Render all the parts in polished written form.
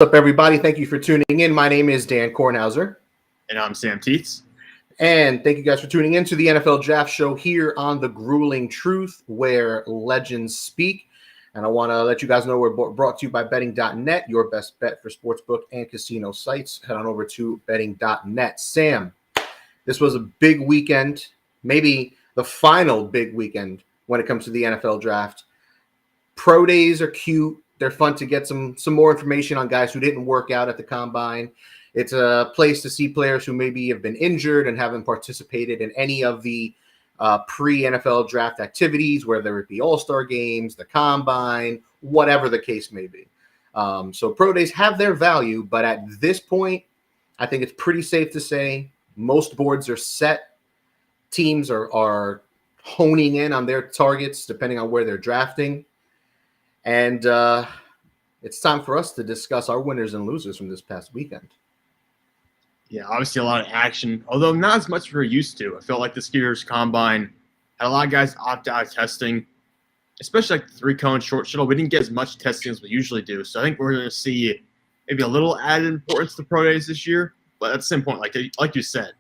What's up, everybody? Thank you for tuning in. My name is Dan Kornhauser. And I'm Sam Teets. And thank you guys for tuning in to the NFL Draft Show here on The Grueling Truth, where legends speak. And I want to let you guys know we're brought to you by betting.net, your best bet for sportsbook and casino sites. Head on over to betting.net. Sam, this was a big weekend, maybe the final big weekend when it comes to the NFL Draft. Pro days are cute. They're fun to get some more information on guys who didn't work out at the combine. It's a place to see players who maybe have been injured and haven't participated in any of the pre-NFL draft activities, whether it be all-star games, the combine, whatever the case may be. So pro days have their value, but at this point, I think it's pretty safe to say most boards are set. Teams are honing in on their targets depending on where they're drafting. And it's time for us to discuss our winners and losers from this past weekend. Yeah, obviously a lot of action, although not as much as we're used to. I felt like this year's combine had a lot of guys opt out of testing, especially like the three-cone short shuttle. We didn't get as much testing as we usually do. So I think we're going to see maybe a little added importance to pro days this year. But at the same point, like you said,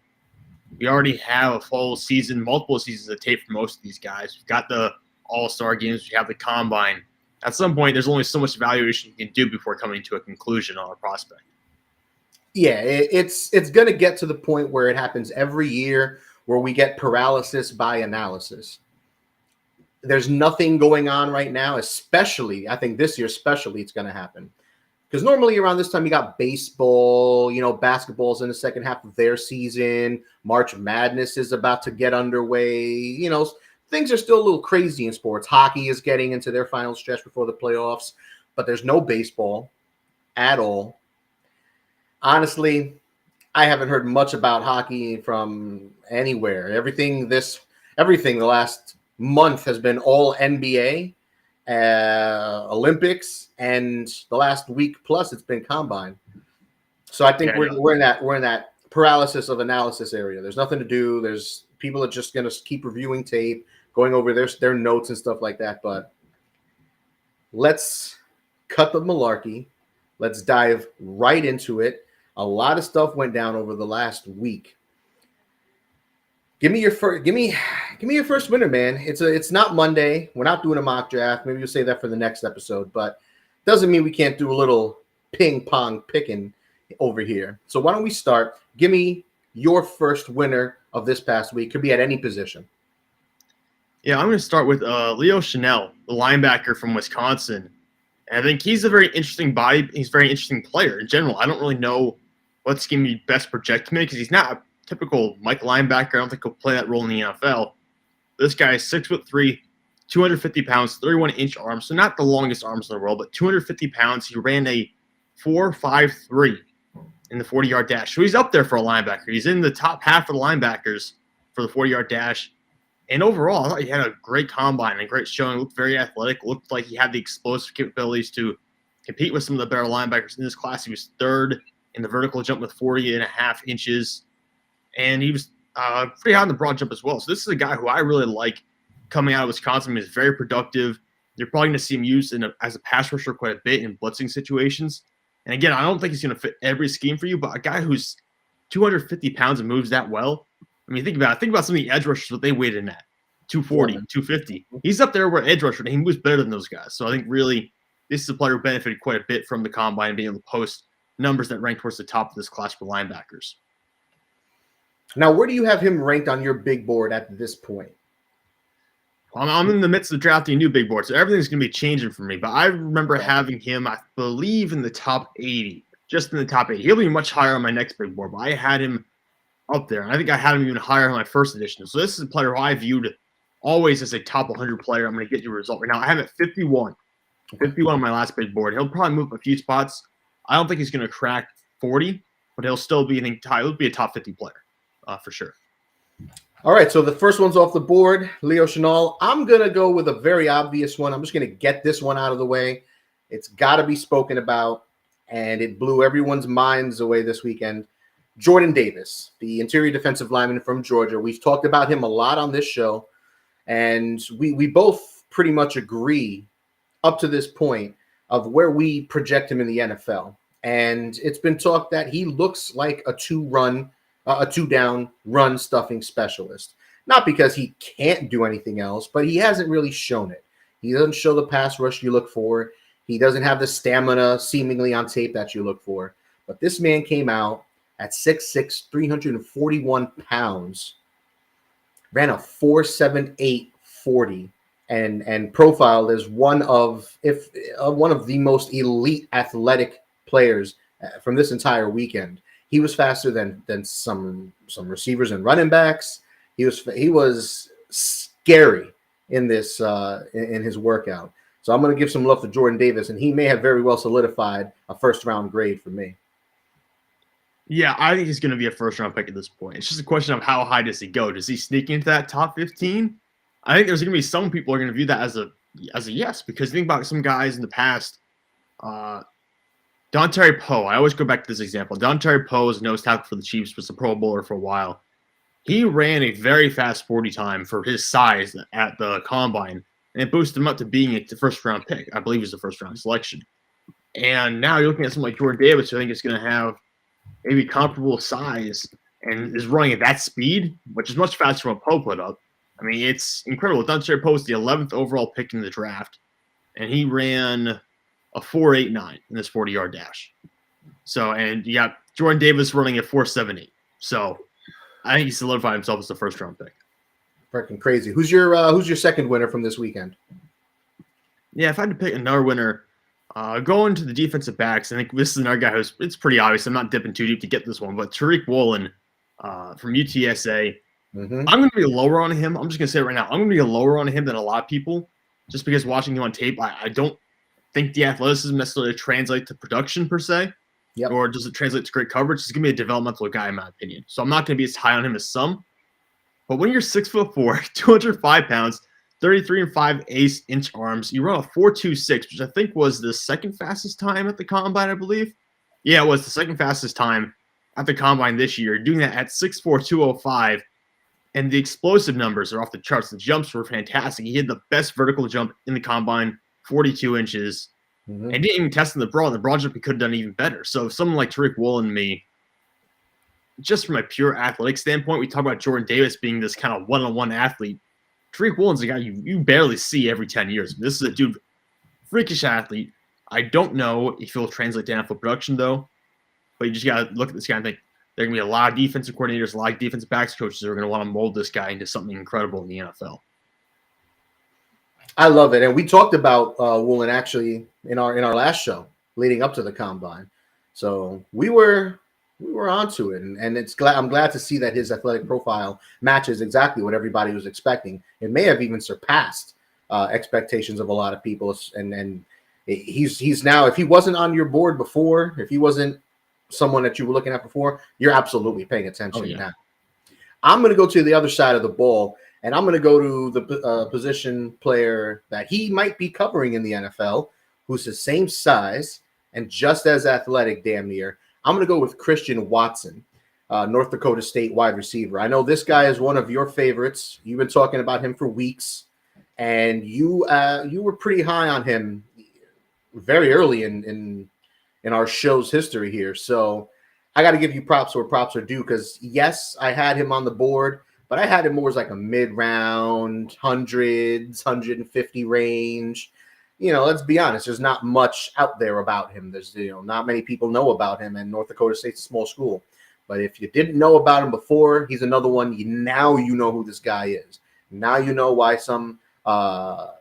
we already have a full season, multiple seasons of tape for most of these guys. We've got the all-star games. We have the combine. At some point, there's only so much evaluation you can do before coming to a conclusion on a prospect. Yeah, it's going to get to the point where it happens every year where we get paralysis by analysis. There's nothing going on right now, especially, I think this year especially, it's going to happen. Because normally around this time, you got baseball, basketball's in the second half of their season. March Madness is about to get underway, things are still a little crazy in sports. Hockey is getting into their final stretch before the playoffs, but there's no baseball at all. Honestly, I haven't heard much about hockey from anywhere. Everything the last month has been all NBA, Olympics, and the last week plus it's been combine. So I think we're in that paralysis of analysis area. There's nothing to do. There's people are just going to keep reviewing tape, going over their notes and stuff like that. But let's cut the malarkey. Let's dive right into it. A lot of stuff went down over the last week. Give me your first winner, man. It's not Monday. We're not doing a mock draft. Maybe we'll save that for the next episode, but doesn't mean we can't do a little ping pong picking over here. So why don't we start? Give me your first winner of this past week. Could be at any position. Yeah, I'm going to start with Leo Chanel, the linebacker from Wisconsin. And I think he's a very interesting body. He's a very interesting player in general. I don't really know what scheme you best project him in because he's not a typical Mike linebacker. I don't think he'll play that role in the NFL. This guy is 6'3", 250 pounds, 31-inch arms. So not the longest arms in the world, but 250 pounds. He ran a 4.53 in the 40-yard dash. So he's up there for a linebacker. He's in the top half of the linebackers for the 40-yard dash. And overall, I thought he had a great combine and great showing. Looked very athletic. Looked like he had the explosive capabilities to compete with some of the better linebackers in this class. He was third in the vertical jump with 40.5 inches. And he was pretty high on the broad jump as well. So this is a guy who I really like coming out of Wisconsin. He's very productive. You're probably going to see him used as a pass rusher quite a bit in blitzing situations. And again, I don't think he's going to fit every scheme for you, but a guy who's 250 pounds and moves that well. I mean, think about some of the edge rushers, what they weighed in at 240, 250. He's up there where edge rusher, and he moves better than those guys. So I think really this is a player who benefited quite a bit from the combine and being able to post numbers that rank towards the top of this class for linebackers. Now, where do you have him ranked on your big board at this point? I'm in the midst of drafting a new big board, so everything's going to be changing for me. But I remember having him, I believe, in the top 80, just in the top 80. He'll be much higher on my next big board, but I had him up there. And I think I had him even higher on my first edition. So this is a player who I viewed always as a top 100 player. I'm going to get you a result right now. I have him at 51. 51 on my last big board. He'll probably move a few spots. I don't think he's going to crack 40, but he'll still be he'll be a top 50 player for sure. All right, so the first one's off the board, Leo Chanel. I'm going to go with a very obvious one. I'm just going to get this one out of the way. It's got to be spoken about, and it blew everyone's minds away this weekend. Jordan Davis, the interior defensive lineman from Georgia. We've talked about him a lot on this show, and we both pretty much agree up to this point of where we project him in the NFL. And it's been talked that he looks like a two-down run stuffing specialist. Not because he can't do anything else, but he hasn't really shown it. He doesn't show the pass rush you look for. He doesn't have the stamina seemingly on tape that you look for. But this man came out at 6'6", 341 pounds, ran a 4.78 40, and profiled as one of the most elite athletic players from this entire weekend. He was faster than some receivers and running backs. He was scary in this in his workout. So I'm going to give some love to Jordan Davis, and he may have very well solidified a first-round grade for me. Yeah, I think he's going to be a first-round pick at this point. It's just a question of how high does he go? Does he sneak into that top 15? I think there's going to be some people are going to view that as a yes, because think about some guys in the past. Dontari Poe, I always go back to this example. Dontari Poe was nose tackle for the Chiefs, was a Pro Bowler for a while. He ran a very fast 40 time for his size at the combine, and it boosted him up to being a first-round pick. I believe he was a first-round selection. And now you're looking at someone like Jordan Davis, who I think is going to have maybe comparable size and is running at that speed, which is much faster than what Poe put up. I mean, it's incredible. Dontari Poe was the 11th overall pick in the draft, and he ran a 4.89 in this 40-yard dash. So, and you got Jordan Davis running a 4.78. So, I think he solidified himself as the first-round pick. Freaking crazy. Who's your second winner from this weekend? Yeah, if I had to pick another winner, going to the defensive backs, I think this is another guy who's it's pretty obvious. I'm not dipping too deep to get this one, but Tariq Woolen from UTSA. I'm going to be lower on him. I'm just going to say it right now. I'm going to be lower on him than a lot of people, just because watching him on tape, I don't think the athleticism necessarily translates to production per se, or does it translate to great coverage? He's going to be a developmental guy in my opinion. So I'm not going to be as high on him as some. But when you're 6'4", 205 pounds, 33 5/8 inch arms, you run a 4.26, which I think was the second fastest time at the combine, I believe. Yeah, it was the second fastest time at the combine this year. Doing that at 6'4", 205. And the explosive numbers are off the charts. The jumps were fantastic. He had the best vertical jump in the combine, 42 inches. And didn't even test in the broad. The broad jump he could have done even better. So someone like Tariq Woolen and me, just from a pure athletic standpoint, we talk about Jordan Davis being this kind of one-on-one athlete. Tariq Woolen's a guy you barely see every 10 years. This is a dude, freakish athlete. I don't know if he'll translate to NFL production, though. But you just got to look at this guy and think, there are going to be a lot of defensive coordinators, a lot of defensive backs coaches who are going to want to mold this guy into something incredible in the NFL. I love it, and we talked about Woolen actually in our last show leading up to the combine. So we were onto it, and I'm glad to see that his athletic profile matches exactly what everybody was expecting. It may have even surpassed expectations of a lot of people, and he's now, if he wasn't on your board before, if he wasn't someone that you were looking at before, you're absolutely paying attention now. I'm going to go to the other side of the ball, and I'm going to go to the position player that he might be covering in the NFL, who's the same size and just as athletic, damn near. I'm going to go with Christian Watson, North Dakota State wide receiver. I know this guy is one of your favorites. You've been talking about him for weeks, and you were pretty high on him very early in our show's history here. So I got to give you props where props are due, because yes, I had him on the board, but I had him more as like a mid-round, hundreds, 150 range. Let's be honest, there's not much out there about him. There's, not many people know about him, and North Dakota State's a small school. But if you didn't know about him before, he's another one. Now you know who this guy is. Now you know why some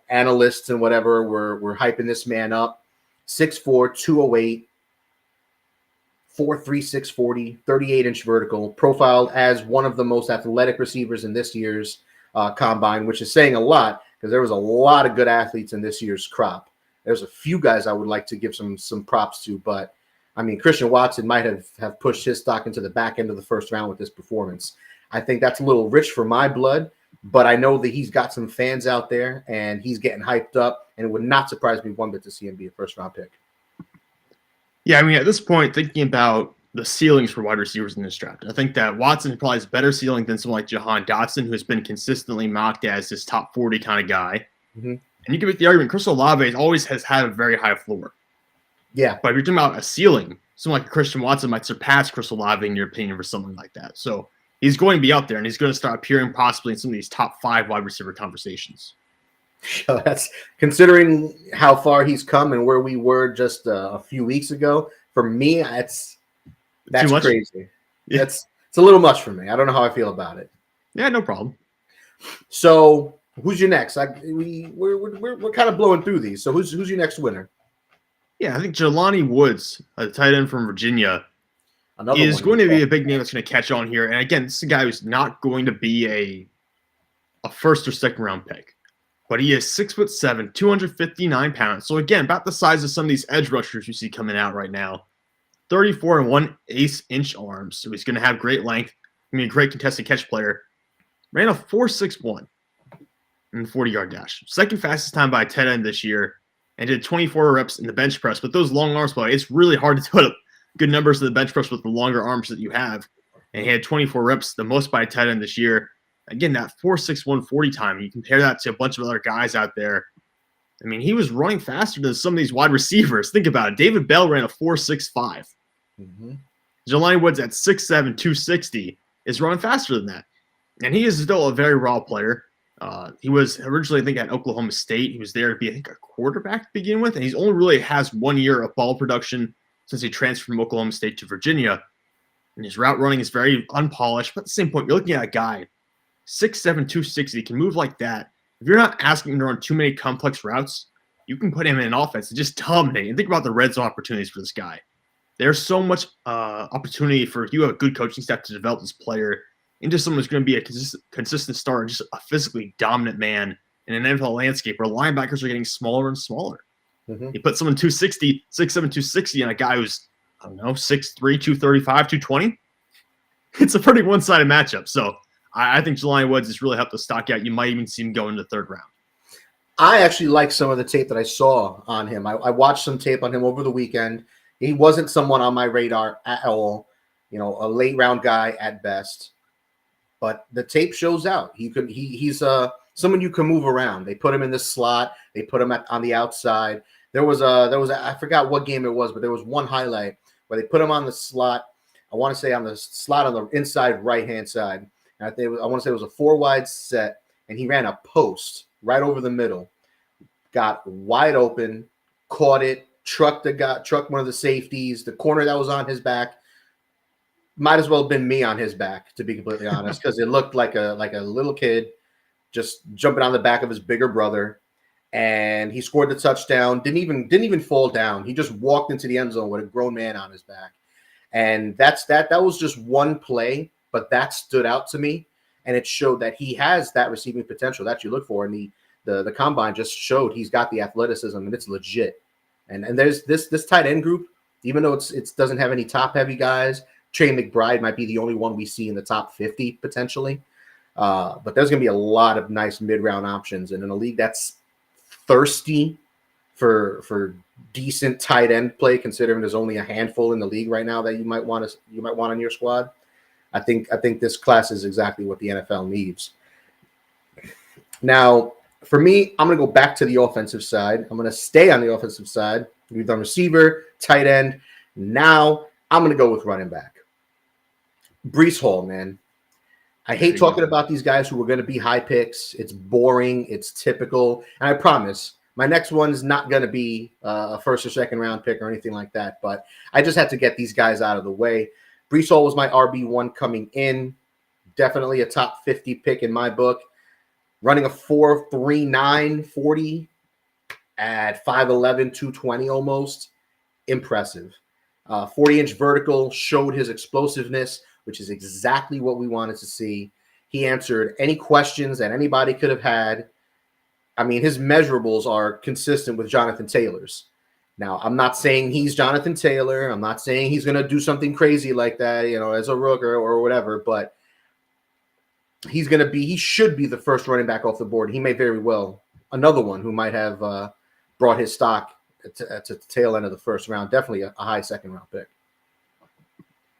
analysts and whatever were hyping this man up. 6'4", 208, 4.36 40, 38-inch vertical, profiled as one of the most athletic receivers in this year's combine, which is saying a lot, because there was a lot of good athletes in this year's crop. There's a few guys I would like to give some props to, but I mean, Christian Watson might have pushed his stock into the back end of the first round with this performance. I think that's a little rich for my blood, but I know that he's got some fans out there, and he's getting hyped up, and it would not surprise me one bit to see him be a first-round pick. Yeah, I mean, at this point, thinking about the ceilings for wide receivers in this draft, I think that Watson probably has better ceiling than someone like Jahan Dotson, who has been consistently mocked as this top 40 kind of guy. And you can make the argument Chris Olave always has had a very high floor. Yeah. But if you're talking about a ceiling, someone like Christian Watson might surpass Chris Olave in your opinion for something like that. So he's going to be up there, and he's going to start appearing possibly in some of these top 5 wide receiver conversations. That's considering how far he's come and where we were just a few weeks ago. For me, that's crazy. Yeah. It's a little much for me. I don't know how I feel about it. Yeah, no problem. So who's your next? We're kind of blowing through these. So who's your next winner? Yeah, I think Jelani Woods, a tight end from Virginia, is going to be a big name that's going to catch on here. And again, this is a guy who's not going to be a first or second round pick. But he is 6'7", 259 pounds. So again, about the size of some of these edge rushers you see coming out right now. 34 and 1/8 inch arms. So he's going to have great length. Going to be a great contested catch player. Ran a 4.61 in the 40-yard dash. Second fastest time by a tight end this year. And did 24 reps in the bench press. But those long arms, it's really hard to put up good numbers in the bench press with the longer arms that you have. And he had 24 reps, the most by a tight end this year. Again, that 4.61 40 time, you compare that to a bunch of other guys out there. I mean, he was running faster than some of these wide receivers. Think about it. David Bell ran a 4.65. Mm-hmm. Jelani Woods at 6'7", 260 is running faster than that. And he is still a very raw player. He was originally, I think, at Oklahoma State. He was there to be, I think, a quarterback to begin with. And he's only really has 1 year of ball production since he transferred from Oklahoma State to Virginia. And his route running is very unpolished. But at the same point, you're looking at a guy 6'7", 260, can move like that. If you're not asking him to run too many complex routes, you can put him in an offense and just dominate. And think about the red zone opportunities for this guy. There's so much opportunity for if you have a good coaching staff to develop this player into someone who's going to be a consistent starter, just a physically dominant man in an NFL landscape where linebackers are getting smaller and smaller. Mm-hmm. You put someone 260, 6'7", 260, and a guy who's, 6'3", 235, 220. It's a pretty one-sided matchup. So I think Jelani Woods has really helped the stock out. You might even see him go into the third round. I actually like some of the tape that I saw on him. I watched some tape on him over the weekend. He wasn't someone on my radar at all, a late round guy at best. But the tape shows out. He's someone you can move around. They put him in the slot. They put him on the outside. There was I forgot what game it was, but there was one highlight where they put him on the slot. I want to say on the slot on the inside right-hand side. And I want to say it was a 4-wide set, and he ran a post right over the middle, got wide open, caught it, trucked one of the safeties, the corner that was on his back. Might as well have been me on his back, to be completely honest, because it looked like a little kid just jumping on the back of his bigger brother, and he scored the touchdown. Didn't even fall down. He just walked into the end zone with a grown man on his back, and that was just one play. But that stood out to me, and it showed that he has that receiving potential that you look for. And the combine just showed he's got the athleticism, and it's legit. And there's this tight end group, even though it doesn't have any top heavy guys. Trey McBride might be the only one we see in the top 50 potentially, but there's going to be a lot of nice mid-round options. And in a league that's thirsty for decent tight end play, considering there's only a handful in the league right now that you might want on your squad. I think this class is exactly what the NFL needs. Now, for me, I'm going to go back to the offensive side. I'm going to stay on the offensive side. We've done receiver, tight end. Now, I'm going to go with running back. Breece Hall, man. I hate talking about these guys who are going to be high picks. It's boring. It's typical. And I promise, my next one is not going to be a first or second round pick or anything like that. But I just had to get these guys out of the way. Breece Hall was my RB1 coming in. Definitely a top 50 pick in my book. Running a 4.39 40 at 5'11", 220 almost. Impressive. 40-inch vertical, showed his explosiveness, which is exactly what we wanted to see. He answered any questions that anybody could have had. I mean, his measurables are consistent with Jonathan Taylor's. Now, I'm not saying he's Jonathan Taylor. I'm not saying he's going to do something crazy like that, as a rook or whatever, but he should be the first running back off the board. He may very well, another one who might have brought his stock to the tail end of the first round. Definitely a high second round pick.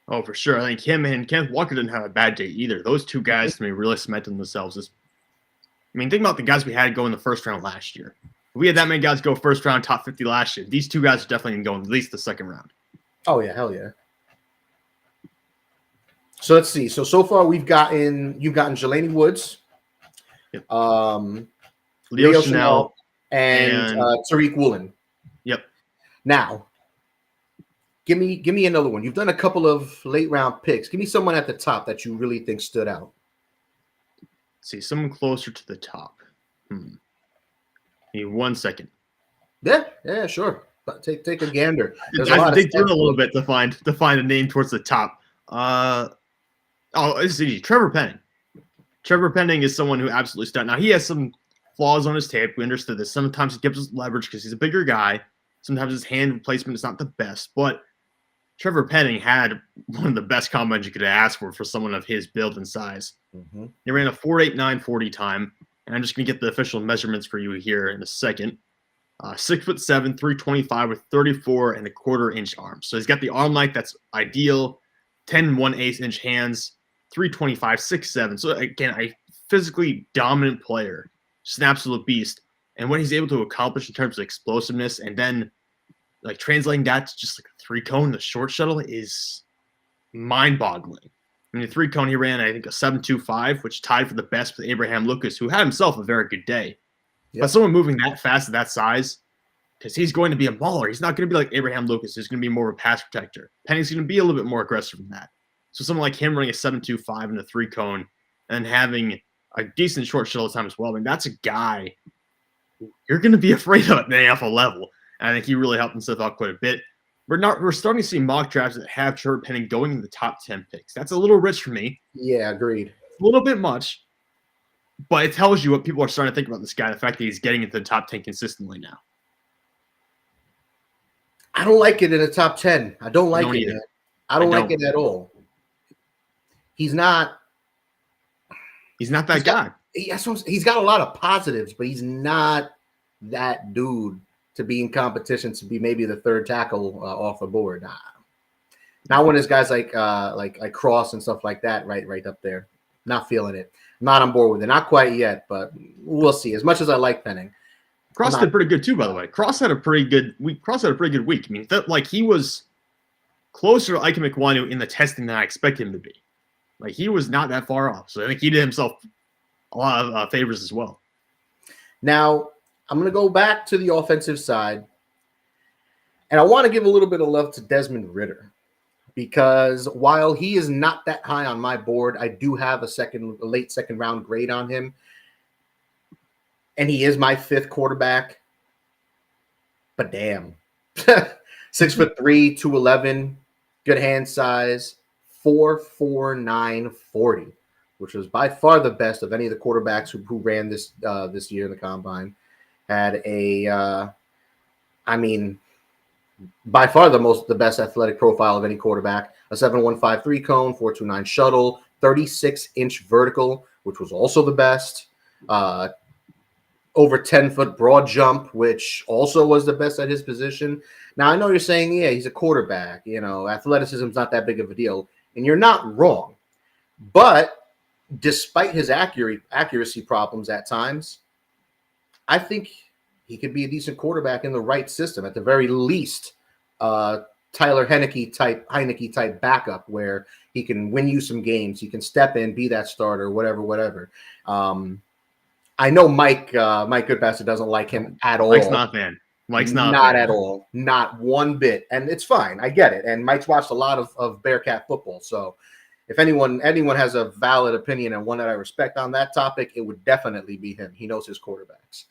Oh, for sure. I think him and Kenneth Walker didn't have a bad day either. Those two guys, to me, really cemented themselves as. I mean, think about the guys we had go in the first round last year. We had that many guys go first round, top 50 last year. These two guys are definitely going to go in at least the second round. Oh yeah, hell yeah. So let's see. So far you've gotten Jelani Woods, Yep. Leo Chanel, and Tariq Woolen. Yep. Now, give me another one. You've done a couple of late round picks. Give me someone at the top that you really think stood out. Let's see, someone closer to the top. Need 1 second. Yeah, sure. But take a gander. I have to dig through a little bit to find a name towards the top. It's easy. Trevor Penning. Trevor Penning is someone who absolutely stood out. Now, he has some flaws on his tape. We understood this. Sometimes he gives us leverage because he's a bigger guy. Sometimes his hand placement is not the best. But Trevor Penning had one of the best combines you could ask for someone of his build and size. Mm-hmm. He ran a 4.89 40 time. And I'm just going to get the official measurements for you here in a second. 6'7", 325 with 34.25-inch arms. So he's got the arm length that's ideal. 10 1/8 inch hands. 325, 6'7". So again, a physically dominant player, just an absolute beast. And what he's able to accomplish in terms of explosiveness, and then like translating that to just like a 3-cone, the short shuttle, is mind-boggling. I mean, the 3-cone he ran, I think, a 7.25, which tied for the best with Abraham Lucas, who had himself a very good day. Yep. But someone moving that fast at that size, because he's going to be a mauler. He's not going to be like Abraham Lucas. He's going to be more of a pass protector. Penning's going to be a little bit more aggressive than that. So someone like him running a 7.25 and a 3-cone and having a decent short shuttle time as well, I mean, that's a guy you're going to be afraid of at the NFL level. And I think he really helped himself out quite a bit. We're starting to see mock drafts that have Trevor Penning going in the top 10 picks. That's a little rich for me. Yeah, agreed. A little bit much, but it tells you what people are starting to think about this guy, the fact that he's getting into the top 10 consistently now. I don't like it in the top 10. I don't like it, man. I don't like it at all. He's not that guy. He's got a lot of positives, but he's not that dude to be in competition to be maybe the third tackle off the board. Not when there's guys like Cross and stuff like that right up there. Not feeling it. Not on board with it. Not quite yet, but we'll see. As much as I like Penning, Cross did pretty good too, by the way. Cross had a pretty good week. I mean, he was closer to Ike Mekwonu in the testing than I expected him to be. Like, he was not that far off. So I think he did himself a lot of favors as well. Now, I'm going to go back to the offensive side, and I want to give a little bit of love to Desmond Ridder, because while he is not that high on my board, I do have a late second round grade on him, and he is my 5th quarterback. But damn, 6'3", 211, good hand size, 4.49 40, which was by far the best of any of the quarterbacks who ran this year in the combine. Had by far the best athletic profile of any quarterback. A 7.15 3-cone, 4.29 shuttle, 36-inch vertical, which was also the best. Over 10-foot broad jump, which also was the best at his position. Now, I know you're saying, yeah, he's a quarterback. You know, athleticism is not that big of a deal. And you're not wrong. But despite his accuracy problems at times, I think he could be a decent quarterback in the right system. At the very least, Tyler Heineke type backup where he can win you some games. He can step in, be that starter, whatever. I know Mike Goodpaster doesn't like him at all. Mike's not, man. Mike's not at all. Not one bit. And it's fine. I get it. And Mike's watched a lot of Bearcat football. So if anyone has a valid opinion and one that I respect on that topic, it would definitely be him. He knows his quarterbacks.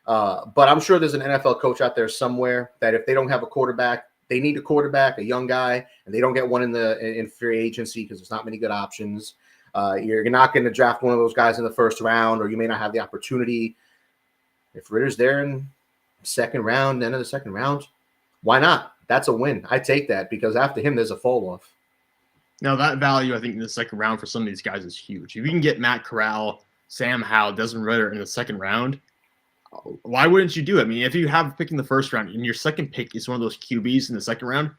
But I'm sure there's an NFL coach out there somewhere that if they don't have a quarterback, they need a quarterback, a young guy, and they don't get one in free agency because there's not many good options. You're not going to draft one of those guys in the first round, or you may not have the opportunity. If Ritter's there in second round, end of the second round, why not? That's a win. I take that because after him, there's a fall off. Now, that value, I think, in the second round for some of these guys is huge. If you can get Matt Corral, Sam Howell, Desmond Ridder in the second round, why wouldn't you do it? I mean, if you have a pick in the first round and your second pick is one of those QBs in the second round,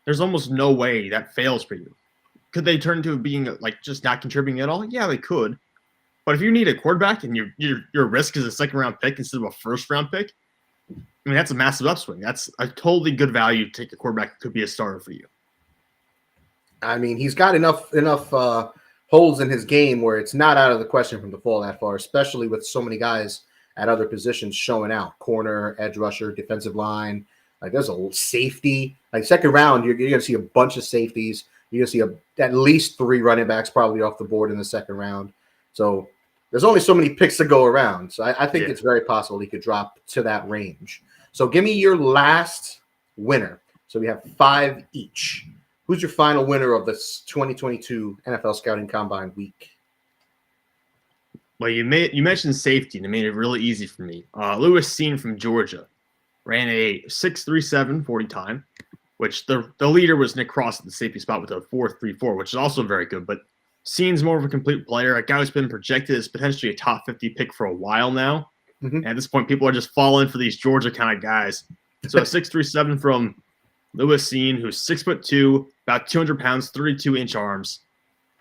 there's almost no way that fails for you. Could they turn to being like just not contributing at all? Yeah, they could. But if you need a quarterback and your risk is a second round pick instead of a first round pick, I mean, that's a massive upswing. That's a totally good value to take a quarterback that could be a starter for you. I mean, he's got enough holes in his game where it's not out of the question for him to fall that far, especially with so many guys at other positions showing out: corner, edge rusher, defensive line. Like there's a safety. Like second round, you're going to see a bunch of safeties. You're going to see at least 3 running backs probably off the board in the second round. So there's only so many picks to go around. So I think it's very possible he could drop to that range. So give me your last winner. So we have 5 each. Who's your final winner of this 2022 NFL Scouting Combine week? Well, you mentioned safety, and it made it really easy for me. Lewis Cine from Georgia ran a 6.37 40 time, which the leader was Nick Cross at the safety spot with a 4.34, which is also very good. But Cine's more of a complete player, a guy who's been projected as potentially a top 50 pick for a while now. And at this point, people are just falling for these Georgia kind of guys. So a 6.37 from Lewis Cine, who's 6'2", about 200 pounds, 32-inch arms.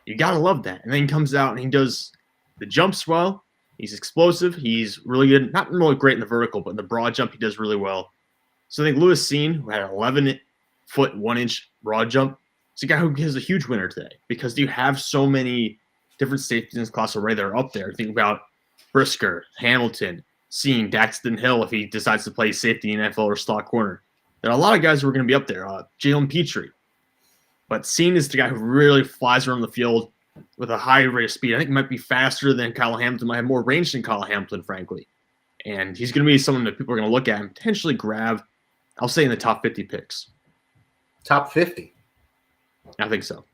You got to love that. And then he comes out and he does the jumps well. He's explosive. He's really good. Not really great in the vertical, but in the broad jump, he does really well. So I think Lewis Cine, who had an 11-foot, 1-inch broad jump, is a guy who is a huge winner today because you have so many different safeties in this class already that are up there. Think about Brisker, Hamilton, Cine, Daxton Hill if he decides to play safety in NFL or slot corner. There are a lot of guys who are going to be up there. Jalen Petrie. But Cine is the guy who really flies around the field with a high rate of speed. I think he might be faster than Kyle Hamilton. Might have more range than Kyle Hamilton, frankly. And he's going to be someone that people are going to look at and potentially grab, I'll say, in the top 50 picks. Top 50? I think so.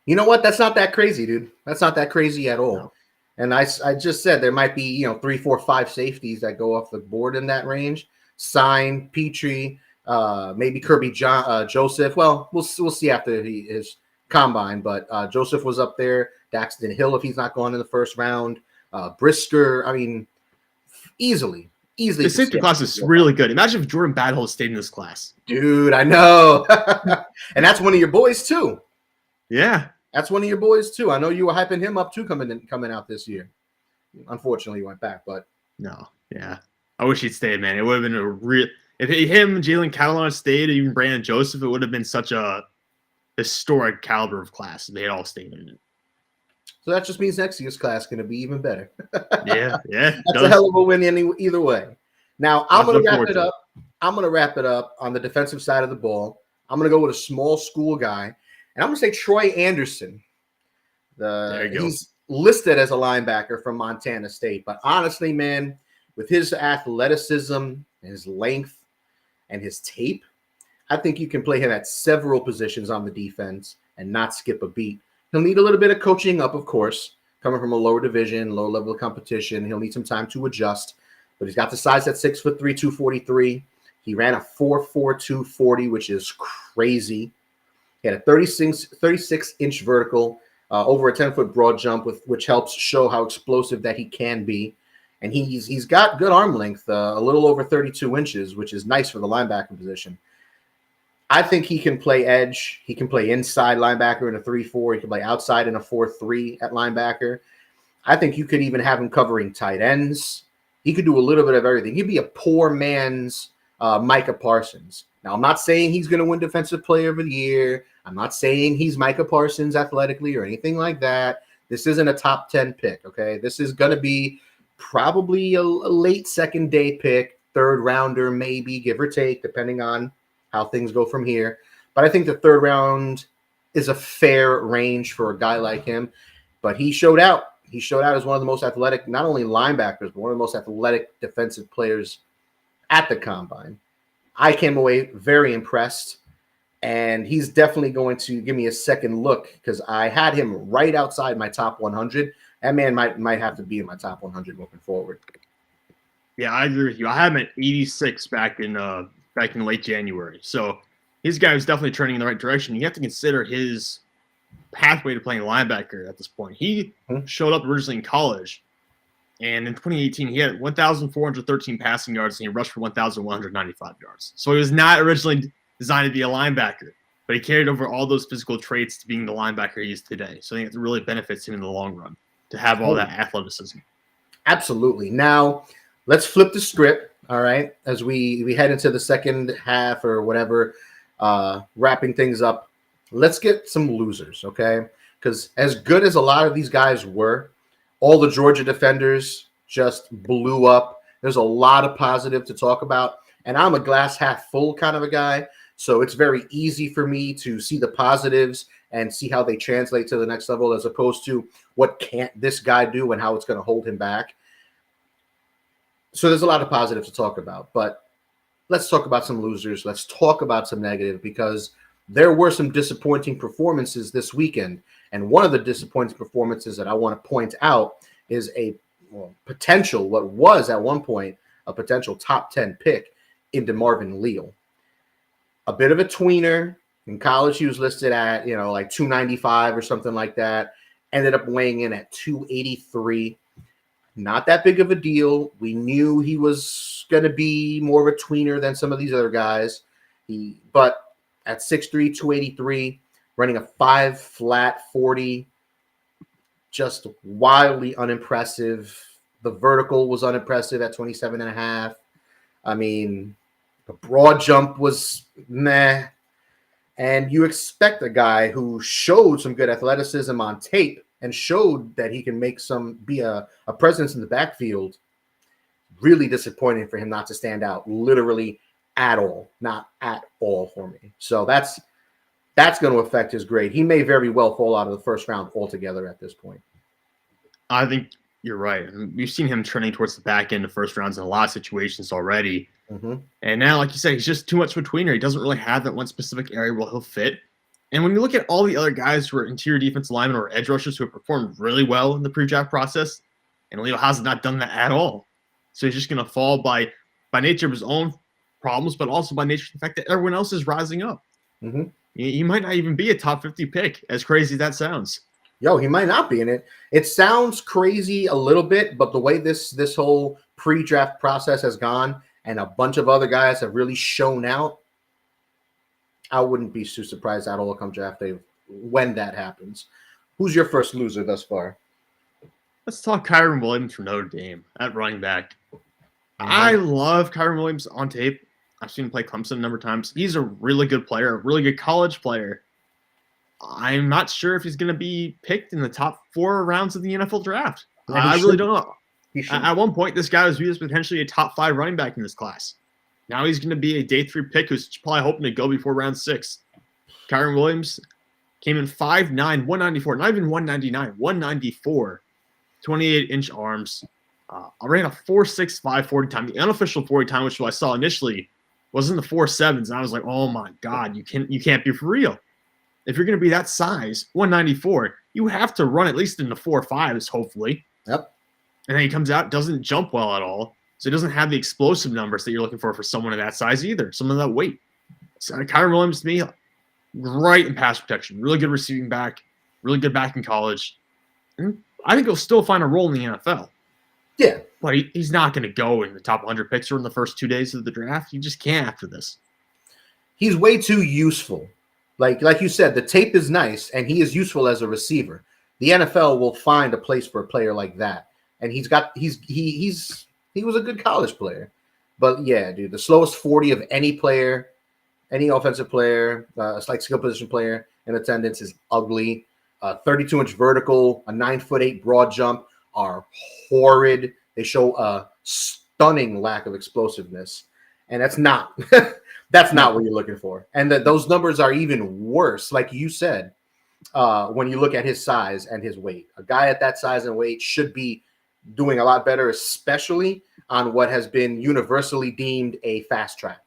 You know what? That's not that crazy, dude. That's not that crazy at all. No. And I just said there might be 3, 4, 5 safeties that go off the board in that range. Cine, Petrie, maybe Kirby Joseph. Well, we'll see after his combine, but Joseph was up there. Daxton Hill, if he's not going in the first round. Brisker, I mean, easily. The safety class is really good. Imagine if Jordan Battle stayed in this class. Dude, I know. And that's one of your boys, too. Yeah. That's one of your boys, too. I know you were hyping him up, too, coming out this year. Unfortunately, he went back, but. No, yeah. I wish he'd stayed, man. It would have been a real – if him, Jalen Catalon stayed, even Brandon Joseph, it would have been such a historic caliber of class if they all stayed in it. So that just means next year's class is going to be even better. Yeah. That's a hell of a win either way. Now, I'm going to wrap it up. I'm going to wrap it up on the defensive side of the ball. I'm going to go with a small school guy, and I'm going to say Troy Anderson. There you go. He's listed as a linebacker from Montana State, but honestly, man, with his athleticism, his length, and his tape, I think you can play him at several positions on the defense and not skip a beat. He'll need a little bit of coaching up, of course, coming from a lower division, lower level of competition. He'll need some time to adjust, but he's got the size at 6'3", 243. He ran a 4.42 40, which is crazy. He had a 36-inch vertical, over a 10-foot broad jump, which helps show how explosive that he can be. And he's got good arm length, a little over 32 inches, which is nice for the linebacker position. I think he can play edge. He can play inside linebacker in a 3-4. He can play outside in a 4-3 at linebacker. I think you could even have him covering tight ends. He could do a little bit of everything. He'd be a poor man's Micah Parsons. Now, I'm not saying he's going to win Defensive Player of the Year. I'm not saying he's Micah Parsons athletically or anything like that. This isn't a top 10 pick, okay? This is going to be probably a late second day pick, third rounder maybe, give or take, depending on how things go from here. But I think the third round is a fair range for a guy like him. But he showed out. He showed out as one of the most athletic, not only linebackers, but one of the most athletic defensive players at the combine. I came away very impressed. And he's definitely going to give me a second look because I had him right outside my top 100. That man might have to be in my top 100 moving forward. Yeah, I agree with you. I had him at 86 back in late January. So his guy was definitely trending in the right direction. You have to consider his pathway to playing linebacker at this point. He showed up originally in college, and in 2018 he had 1,413 passing yards and he rushed for 1,195 yards. So he was not originally designed to be a linebacker, but he carried over all those physical traits to being the linebacker he is today. So I think it really benefits him in the long run to have all that athleticism. Absolutely. Now, let's flip the script, all right, as we head into the second half or whatever, wrapping things up. let's get some losers, okay? Because as good as a lot of these guys were, all the Georgia defenders just blew up. There's a lot of positive to talk about. And I'm a glass half full kind of a guy. So it's very easy for me to see the positives and see how they translate to the next level, as opposed to what can't this guy do and how it's going to hold him back. So there's a lot of positive to talk about. But let's talk about some losers. Let's talk about some negative, because there were some disappointing performances this weekend. And one of the disappointing performances that I want to point out is potential, what was at one point a potential top 10 pick into Marvin Leo. A bit of a tweener. In college, he was listed at, like 295 or something like that. Ended up weighing in at 283. Not that big of a deal. We knew he was going to be more of a tweener than some of these other guys. But at 6'3", 283, running a 5 flat 40, just wildly unimpressive. The vertical was unimpressive at 27.5. I mean, the broad jump was meh. And you expect a guy who showed some good athleticism on tape and showed that he can be a presence in the backfield. Really disappointing for him not to stand out literally at all. Not at all for me. So that's going to affect his grade. He may very well fall out of the first round altogether at this point. I think you're right. We've seen him trending towards the back end of first rounds in a lot of situations already. Mm-hmm. And now, like you said, he's just too much of a tweener. He doesn't really have that one specific area where he'll fit. And when you look at all the other guys who are interior defensive linemen or edge rushers who have performed really well in the pre-draft process, and Leo has not done that at all. So he's just going to fall by nature of his own problems, but also by nature of the fact that everyone else is rising up. Mm-hmm. He might not even be a top 50 pick, as crazy as that sounds. He might not be in it. It sounds crazy a little bit, but the way this whole pre-draft process has gone and a bunch of other guys have really shown out, I wouldn't be too surprised at all come draft day when that happens. Who's your first loser thus far? Let's talk Kyron Williams from Notre Dame at running back. Mm-hmm. I love Kyron Williams on tape. I've seen him play Clemson a number of times. He's a really good player, a really good college player. I'm not sure if he's going to be picked in the top 4 rounds of the NFL draft. I really don't know. At one point, this guy was viewed as potentially a top 5 running back in this class. Now he's going to be a day 3 pick who's probably hoping to go before round 6. Kyron Williams came in 5'9", 194, not even 199, 194, 28-inch arms. I ran a 4.65 40 time. The unofficial 40 time, which I saw initially, was in the 4.7s, and I was like, oh my God, you can't be for real. If you're going to be that size, 194, you have to run at least in the 4.5s, hopefully. Yep. And then he comes out, doesn't jump well at all. So he doesn't have the explosive numbers that you're looking for someone of that size either, someone of that weight. So Kyron Williams, to me, great in pass protection, really good receiving back, really good back in college. And I think he'll still find a role in the NFL. Yeah. But he's not going to go in the top 100 picks or in the first 2 days of the draft. You just can't after this. He's way too useful. Like you said, the tape is nice, and he is useful as a receiver. The NFL will find a place for a player like that, and he was a good college player. But yeah, dude, the slowest 40 of any player, any offensive player, like skill position player in attendance is ugly. 32-inch vertical, a 9'8" broad jump are horrid. They show a stunning lack of explosiveness, and that's not that's not what you're looking for. And those numbers are even worse, like you said, when you look at his size and his weight. A guy at that size and weight should be doing a lot better, especially on what has been universally deemed a fast track.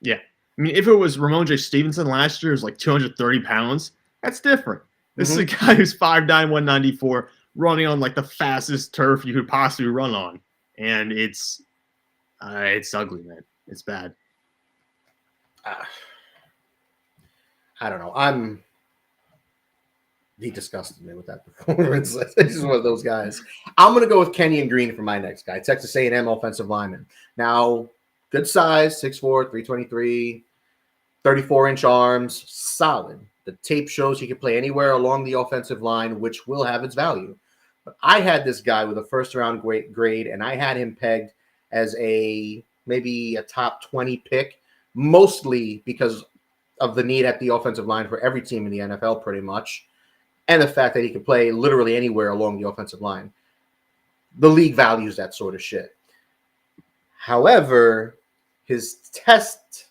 Yeah. I mean, if it was Ramon J. Stevenson last year, who's like 230 pounds, that's different. This is a guy who's 5'9", 194, running on like the fastest turf you could possibly run on. And it's ugly, man. It's bad. I don't know. He disgusted me with that performance. This is one of those guys. I'm going to go with Kenyon Green for my next guy, Texas A&M offensive lineman. Now, good size, 6'4", 323, 34-inch arms, solid. The tape shows he can play anywhere along the offensive line, which will have its value. But I had this guy with a first-round grade, and I had him pegged as maybe a top 20 pick, mostly because of the need at the offensive line for every team in the NFL pretty much, and the fact that he can play literally anywhere along the offensive line. The league values that sort of shit. However, his tests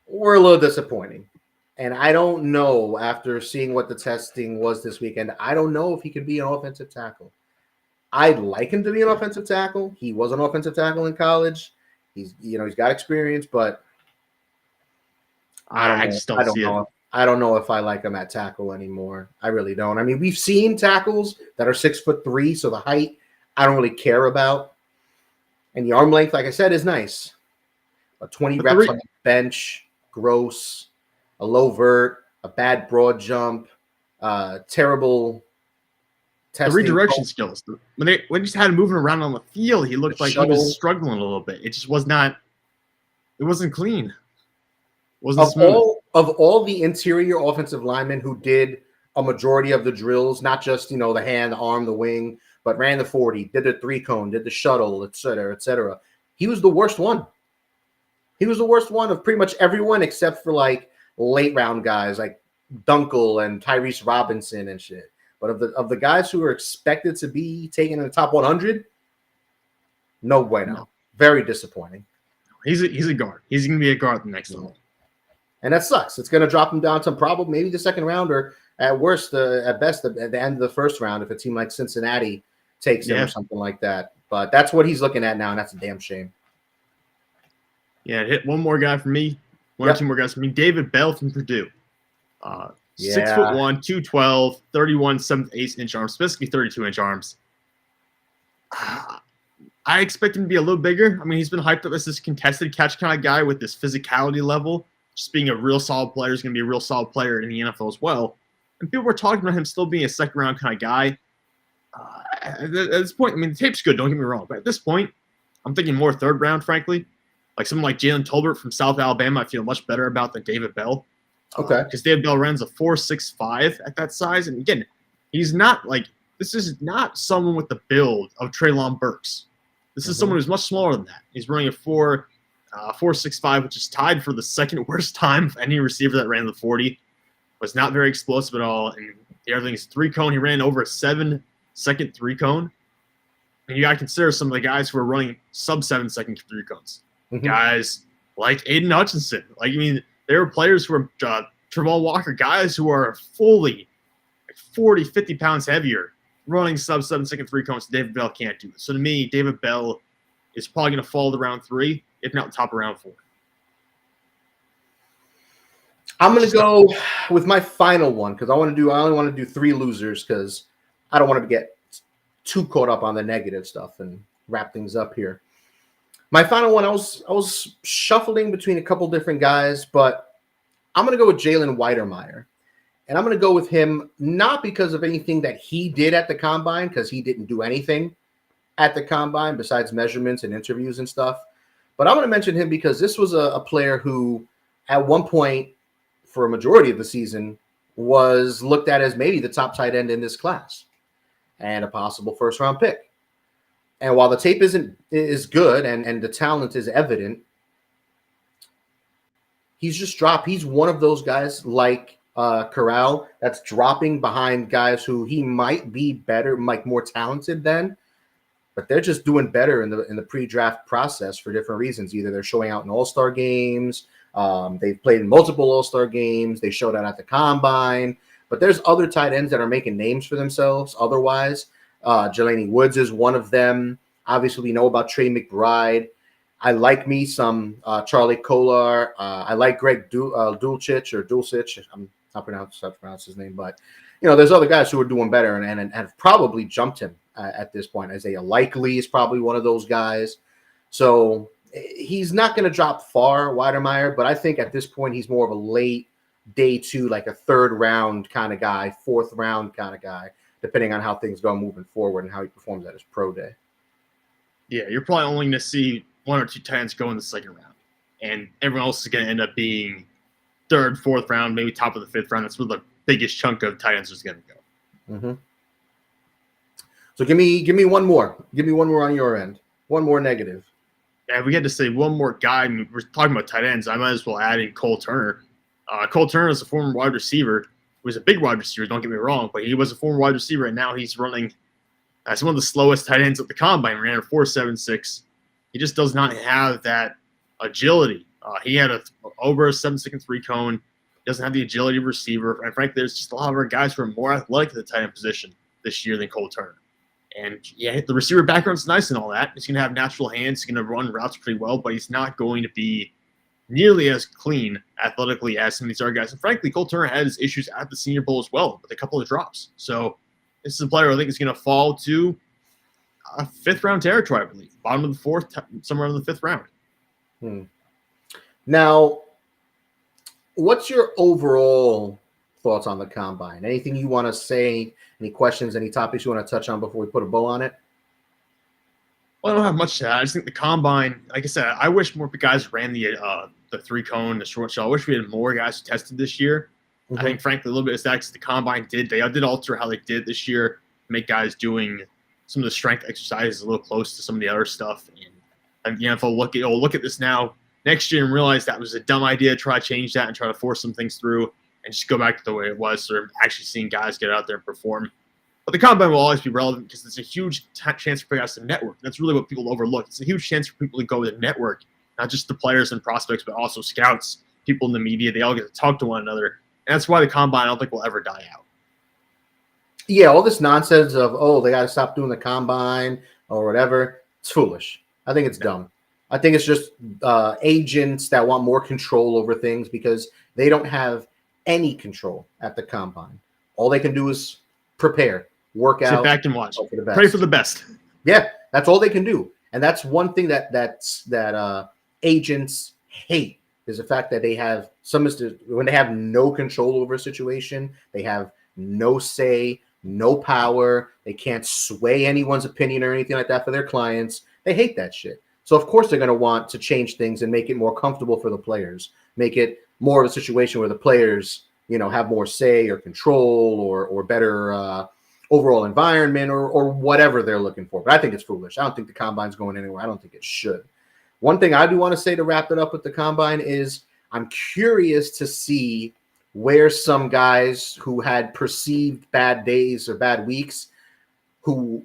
were a little disappointing. And I don't know, after seeing what the testing was this weekend, I don't know if he can be an offensive tackle. I'd like him to be an offensive tackle. He was an offensive tackle in college. He's got experience, but I just don't know. I don't know if I like him at tackle anymore. I really don't. I mean, we've seen tackles that are 6'3", so the height I don't really care about. And the arm length, like I said, is nice. But 20 reps on the bench, gross. A low vert, a bad broad jump, terrible testing. The redirection skills. When they just had him moving around on the field, he looked like he was struggling a little bit. It just was not. It wasn't clean. It wasn't smooth. Of all the interior offensive linemen who did a majority of the drills, not just the hand, the arm, the wing, but ran the 40, did the 3-cone, did the shuttle, et cetera, he was the worst one. He was the worst one of pretty much everyone except for like late round guys like Dunkel and Tyrese Robinson and shit. But of the guys who are expected to be taken in the top 100, no bueno. No. Very disappointing. He's a guard. He's going to be a guard at the next level. And that sucks. It's going to drop him down to probably maybe the second round, or at worst, at best, at the end of the first round if a team like Cincinnati takes him or something like that. But that's what he's looking at now, and that's a damn shame. Yeah, hit one more guy for me. One or two more guys for me. David Bell from Purdue. 6'1", 212, 31 7/8 inch arms, basically 32-inch arms. I expect him to be a little bigger. I mean, he's been hyped up as this contested catch kind of guy with this physicality level. Just being a real solid player. He's going to be a real solid player in the NFL as well. And people were talking about him still being a second-round kind of guy. At this point, I mean, the tape's good, don't get me wrong. But at this point, I'm thinking more third round, frankly. Like someone like Jalen Tolbert from South Alabama, I feel much better about than David Bell. Okay. Because David Bell runs a 4.65 at that size. And again, he's not like – this is not someone with the build of Treylon Burks. This is someone who's much smaller than that. He's running a 4.65, which is tied for the second worst time of any receiver that ran the 40. Was not very explosive at all. And everything's 3-cone. He ran over a 7-second 3-cone. And you got to consider some of the guys who are running sub-7-second 3-cones. Guys like Aiden Hutchinson. Like, I mean, there are players who are Travon Walker, guys who are fully 40, 50 pounds heavier, running sub-7-second 3-cones. David Bell can't do it. So to me, David Bell is probably going to fall to round 3, if not top of round 4. I'm going to go with my final one because I only want to do 3 losers because I don't want to get too caught up on the negative stuff and wrap things up here. My final one, I was shuffling between a couple different guys, but I'm going to go with Jalen Weidermeyer. And I'm going to go with him not because of anything that he did at the Combine, because he didn't do anything at the Combine besides measurements and interviews and stuff. But I'm going to mention him because this was a player who at one point for a majority of the season was looked at as maybe the top tight end in this class and a possible first-round pick. And while the tape is good and the talent is evident, he's just dropped. He's one of those guys like Corral that's dropping behind guys who he might be better, like more talented than, but they're just doing better in the pre-draft process for different reasons. Either they're showing out in all-star games, they've played in multiple all-star games, they showed out at the Combine, but there's other tight ends that are making names for themselves otherwise. Jelani Woods is one of them. Obviously, we know about Trey McBride. I like me some Charlie Kolar. I like Greg Dulcich. I'm not pronounce his name, but there's other guys who are doing better and have probably jumped him at this point. Isaiah Likely is probably one of those guys. So he's not going to drop far, Weidermeyer, but I think at this point he's more of a late day 2, like a 3rd round kind of guy, 4th round kind of guy, depending on how things go moving forward and how he performs at his pro day. Yeah, you're probably only going to see 1 or 2 tight ends go in the 2nd round. And everyone else is going to end up being 3rd, 4th round, maybe top of the 5th round. That's where the biggest chunk of tight ends is going to go. So give me one more. Give me one more on your end. One more negative. Yeah, we had to say one more guy. I mean, we're talking about tight ends. I might as well add in Cole Turner. Cole Turner is a former wide receiver. He was a big wide receiver, don't get me wrong, but he was a former wide receiver, and now he's running as one of the slowest tight ends at the combine. Ran a 4.76. He just does not have that agility. He had over a 7-second 3 cone. He doesn't have the agility of a receiver. And frankly, there's just a lot of our guys who are more athletic at the tight end position this year than Cole Turner. And yeah, the receiver background's nice and all that. He's going to have natural hands. He's going to run routes pretty well, but he's not going to be nearly as clean athletically as some of these other guys. And frankly, Cole Turner had his issues at the Senior Bowl as well with a couple of drops. So this is a player I think is going to fall to a 5th-round territory, I believe. Bottom of the 4th, somewhere in the 5th round. Now, what's your overall thoughts on the combine? Anything you want to say? Any questions, any topics you want to touch on before we put a bow on it? Well, I don't have much to add. I just think the combine, like I said, I wish more guys ran the 3 cone, the short shell. I wish we had more guys who tested this year. I think, frankly, a little bit of that because the combine did alter how they did this year, make guys doing some of the strength exercises a little close to some of the other stuff. And the NFL look at this now next year and realize that was a dumb idea to try to change that and try to force some things through and just go back to the way it was, sort of actually seeing guys get out there and perform. But the combine will always be relevant because it's a huge chance for guys to network. That's really what people overlook. It's a huge chance for people to go to network, not just the players and prospects, but also scouts, people in the media. They all get to talk to one another. And that's why the combine, I don't think, will ever die out. Yeah, all this nonsense of, they got to stop doing the combine or whatever, it's foolish. I think it's dumb. I think it's just agents that want more control over things because they don't have any control at the combine. All they can do is prepare, work out. Sit back and watch. Pray for the best. Yeah, that's all they can do. And that's one thing that agents hate is the fact that they have when they have no control over a situation, they have no say, no power. They can't sway anyone's opinion or anything like that for their clients. They hate that shit. So of course they're going to want to change things and make it more comfortable for the players, make it more of a situation where the players, have more say or control or better overall environment or whatever they're looking for. But I think it's foolish. I don't think the combine's going anywhere. I don't think it should. One thing I do want to say to wrap it up with the combine is I'm curious to see where some guys who had perceived bad days or bad weeks, who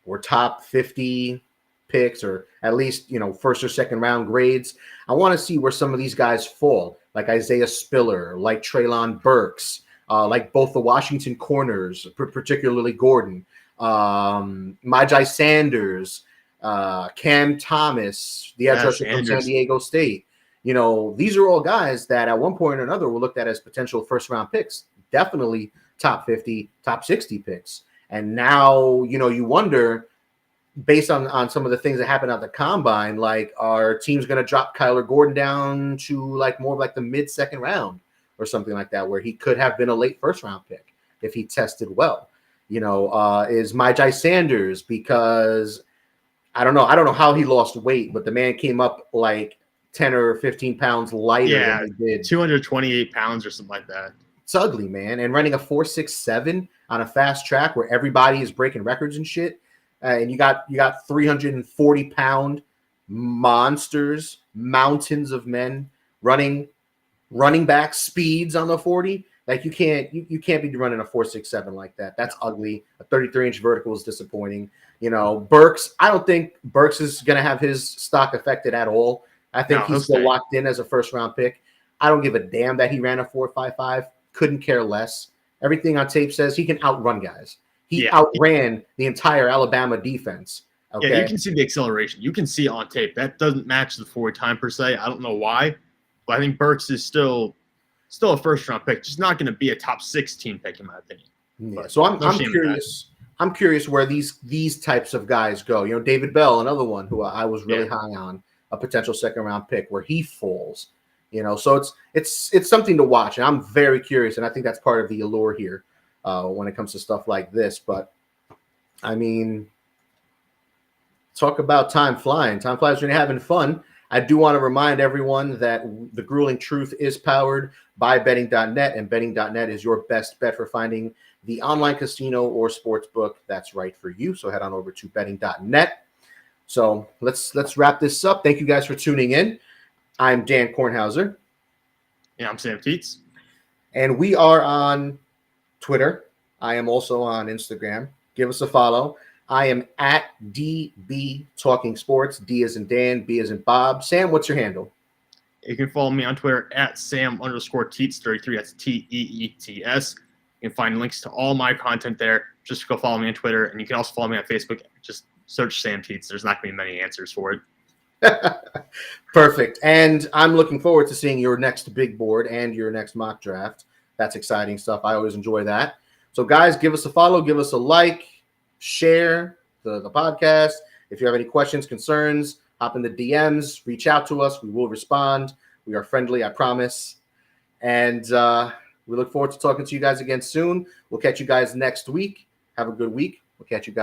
were top 50 picks or at least, 1st or 2nd round grades. I want to see where some of these guys fall, like Isaiah Spiller, like Treylon Burks, like both the Washington corners, particularly Gordon, Myjai Sanders, Cam Thomas, the edge rusher from San Diego State. These are all guys that at one point or another were looked at as potential 1st-round picks, definitely top 50, top 60 picks. And now, you wonder, based on some of the things that happened at the combine, like, are teams going to drop Kyler Gordon down to more of the mid-2nd round or something like that, where he could have been a late 1st-round pick if he tested well? Is Myjai Sanders, because I don't know how he lost weight, but the man came up 10 or 15 pounds lighter than he did. 228 pounds or something like that. It's ugly, man. And running a 4.67 on a fast track where everybody is breaking records and shit. And you got 340-pound monsters, mountains of men running back speeds on the 40. You can't be running a 4.67 like that. That's ugly. A 33-inch vertical is disappointing. Burks, I don't think Burks is going to have his stock affected at all. I think he's still locked in as a 1st-round pick. I don't give a damn that he ran a 4.55. Couldn't care less. Everything on tape says he can outrun guys. He outran the entire Alabama defense. Okay? Yeah, you can see the acceleration. You can see on tape. That doesn't match the 40 time per se. I don't know why, but I think Burks is still a 1st-round pick. Just not going to be a top 16 pick in my opinion. Yeah. So I'm curious. I'm curious where these types of guys go. David Bell, another one who I was really high on, a potential 2nd-round pick, where he falls. So it's something to watch, and I'm very curious, and I think that's part of the allure here when it comes to stuff like this. But I mean, talk about time flying. Time flies when you're having fun. I do want to remind everyone that The Grueling Truth is powered by betting.net, and betting.net is your best bet for finding the online casino or sports book that's right for you. So head on over to betting.net. So let's wrap this up. Thank you guys for tuning in. I'm Dan Kornhauser. Yeah, I'm Sam Teets. And we are on Twitter. I am also on Instagram. Give us a follow. I am at DB Talking Sports. D as in Dan, B as in Bob. Sam, what's your handle? You can follow me on Twitter at Sam_Teets33. That's TEETS. You can find links to all my content there. Just go follow me on Twitter. And you can also follow me on Facebook. Just search Sam Teets. There's not going to be many answers for it. Perfect. And I'm looking forward to seeing your next big board and your next mock draft. That's exciting stuff. I always enjoy that. So, guys, give us a follow, give us a like, share the podcast. If you have any questions, concerns, hop in the DMs, reach out to us. We will respond. We are friendly, I promise. And we look forward to talking to you guys again soon. We'll catch you guys next week. Have a good week. We'll catch you guys.